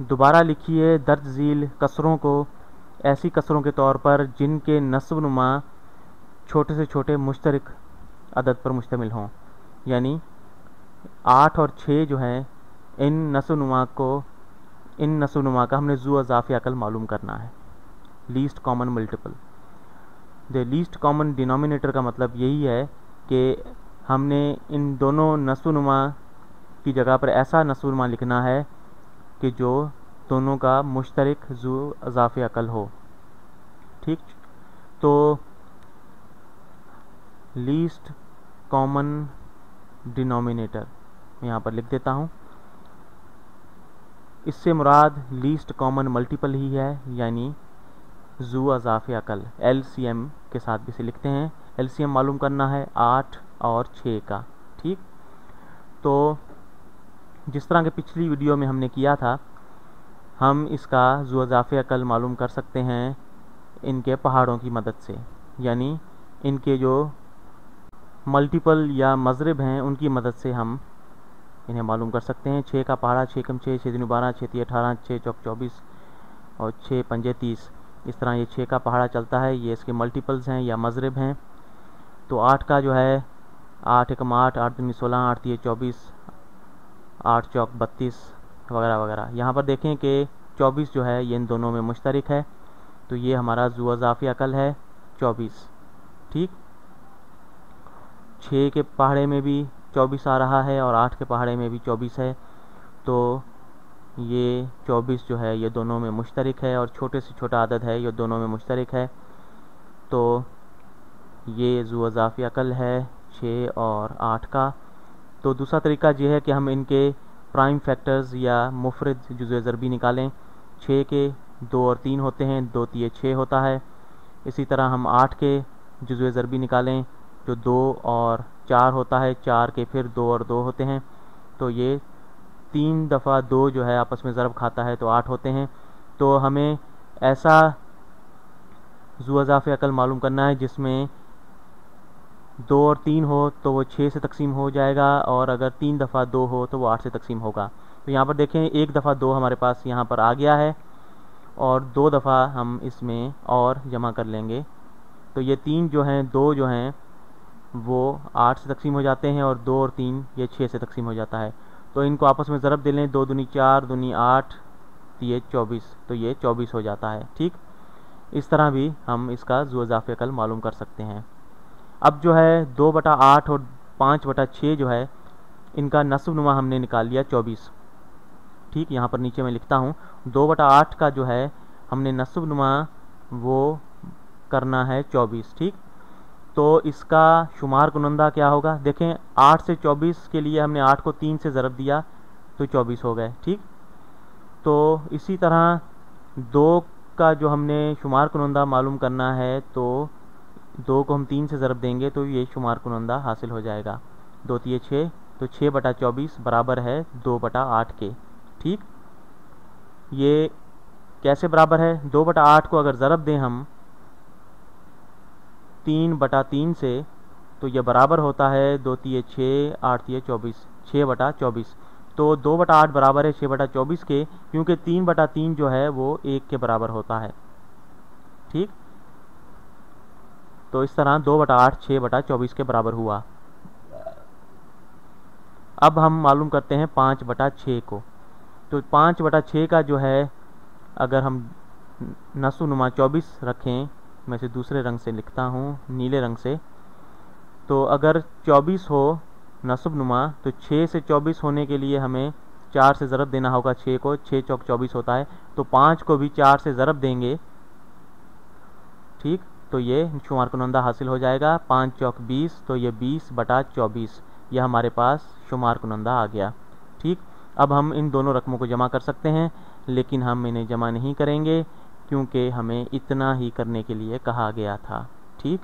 दोबारा लिखिए दर्ज झील कसरों को ऐसी कसरों के तौर पर जिनके नस्ब-नुमा छोटे से छोटे मुश्तरक अदद पर मुश्तमिल हों। यानी 8 और 6 जो हैं इन नस्ब-नुमा का हमने ज़ू इज़ाफ़ी अकल मालूम करना है, least common multiple. The least common denominator का मतलब यही है कि हमने इन दोनों नस्ब-नुमा की जगह पर ऐसा नस्ब-नुमा लिखना है कि जो दोनों का मुश्तरक ज़ू इज़ाफ़ी अकल हो। ठीक, तो लीस्ट कॉमन डिनोमिनेटर यहाँ पर लिख देता हूँ। इससे मुराद लीस्ट कॉमन मल्टीपल ही है, यानी ज़ू इज़ाफ़ी अकल। LCM के साथ भी इसे लिखते हैं। LCM मालूम करना है 8 और 6 का। ठीक, तो जिस तरह के पिछली वीडियो में हमने किया था, हम इसका ज़ू इज़ाफ़ी अकल मालूम कर सकते हैं इनके पहाड़ों की मदद से, यानी इनके जो मल्टीपल या मज़रिब हैं उनकी मदद से हम इन्हें मालूम कर सकते हैं। 6 का पहाड़ा 6 कम 6, 6 दूनी 12, 6 तिया 18, 6 चौक 24 और 6 पंजे 30। इस तरह ये 6 का पहाड़ा चलता है, ये इसके मल्टीपल्स हैं या मज़रिब हैं। तो 8 का जो है 8 एकम 8, 8 दूनी 16, 8 तिया 24, 8 चौक 32 वगैरह वगैरह। यहाँ पर देखें कि 24 जो है ये इन दोनों में मुश्तरक है, तो ये हमारा ज़ू इज़ाफ़ी अकल है 24। ठीक, 6 के पहाड़े में भी 24 आ रहा है और 8 के पहाड़े में भी 24 है, तो ये 24 जो है ये दोनों में मुश्तरक है और छोटे से छोटा अदद है ये दोनों में मुश्तरक है। तो ये ज़ू इज़ाफ़ी अकल है 6 और 8 का। तो दूसरा तरीका ये है कि हम इनके प्राइम फैक्टर्स या मुफरद जुज़े ज़रबी निकालें। 6 के 2 और 3 होते हैं, 2 तिये 6 होता है। इसी तरह हम 8 के जुज़े ज़रबी निकालें जो 2 और 4 होता है, 4 के फिर 2 और 2 होते हैं। तो ये 3 दफ़ा 2 जो है आपस में ज़रब खाता है तो 8 होते हैं। तो हमें ऐसा ज़ू इज़ाफ़ी अकल मालूम करना है जिसमें 2 और 3 हो तो वो 6 से तकसीम हो जाएगा, और अगर 3 दफ़ा 2 हो तो वो 8 से तकसीम होगा। तो यहाँ पर देखें 1 दफ़ा 2 हमारे पास यहाँ पर आ गया है और 2 दफ़ा हम इसमें और जमा कर लेंगे, तो ये 3 जो हैं 2 जो हैं वो 8 से तकसीम हो जाते हैं और 2 और 3 ये 6 से तकसीम हो जाता है। तो इनको आपस में ज़रब दे लें, 2 दूनी 4, दूनी 8, ये 24, तो ये 24 हो जाता है। ठीक, इस तरह भी हम इसका ज़ू इज़ाफ़ी अकल मालूम कर सकते हैं। अब जो है 2/8 और 5/6 जो है इनका नस्ब-नुमा हमने निकाल लिया 24। ठीक, यहाँ पर नीचे मैं लिखता हूँ 2/8 का जो है हमने नस्ब-नुमा वो करना है 24। ठीक, तो इसका शुमार कुनंदा क्या होगा? देखें 8 से 24 के लिए हमने 8 को 3 से ज़रब दिया तो 24 हो गए। ठीक, तो इसी तरह 2 का जो हमने शुमार कुनंदा मालूम करना है, तो 2 को हम 3 से ज़रब देंगे तो ये शुमार कुनंदा हासिल हो जाएगा। 2 तिये 6, तो 6/24 बराबर है 2/8 के। ठीक, ये कैसे बराबर है? 2/8 को अगर ज़रब दें हम 3/3 से तो यह बराबर होता है 2 तिये 6, 8 तिये 24, 6/24। तो 2/8 बराबर है 6/24 के, क्योंकि 3/3 जो है वो 1 के बराबर होता है। ठीक, तो इस तरह 2/8 6/24 के बराबर हुआ। अब हम मालूम करते हैं 5/6 को। तो 5/6 का जो है अगर हम नस्ब-नुमा 24 रखें, मैं इसे दूसरे रंग से लिखता हूँ, नीले रंग से, तो अगर 24 हो नस्ब-नुमा तो 6 से 24 होने के लिए हमें 4 से ज़रब देना होगा 6 को, 6 चौक 24 होता है, तो 5 को भी 4 से ज़रब देंगे। ठीक, तो ये शुमार कुनंदा हासिल हो जाएगा 5 चौक 20, तो ये 20/24 यह हमारे पास शुमार कुनंदा आ गया। ठीक, अब हम इन दोनों रकमों को जमा कर सकते हैं, लेकिन हम इन्हें जमा नहीं करेंगे क्योंकि हमें इतना ही करने के लिए कहा गया था। ठीक।